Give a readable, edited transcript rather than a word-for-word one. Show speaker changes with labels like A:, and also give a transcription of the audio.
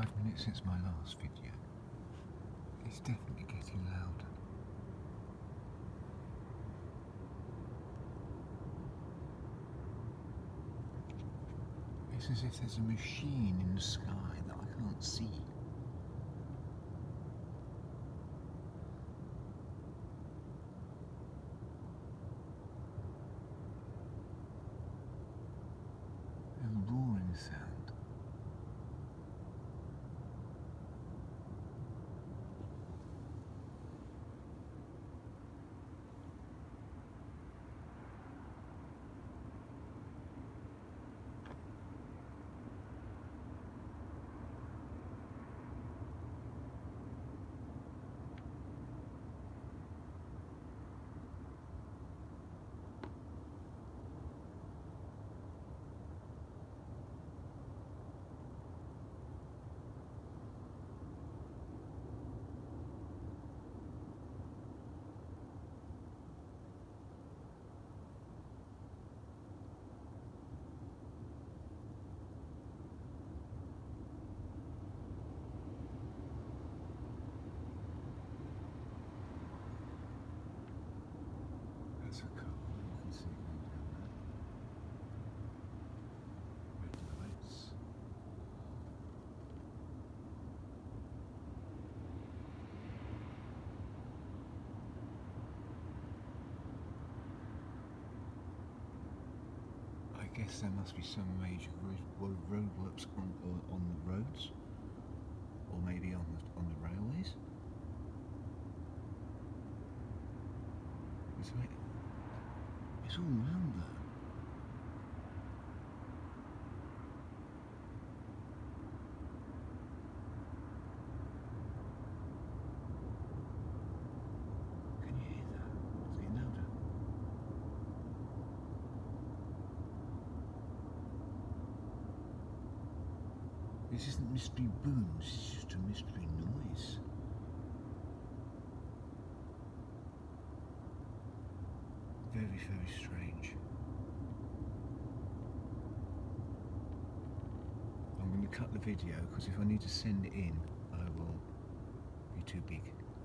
A: 5 minutes since my last video. It's definitely getting louder. It's as if there's a machine in the sky that I can't see. A roaring sound. That's a car, you can see it going down there. Red lights. I guess there must be some major roadworks on the roads, or maybe on the railways. It's all round there. Can you hear that? It's getting louder. This isn't mystery booms, it's just a mystery noise. Very, very strange. I'm going to cut the video because if I need to send it in, I will be too big.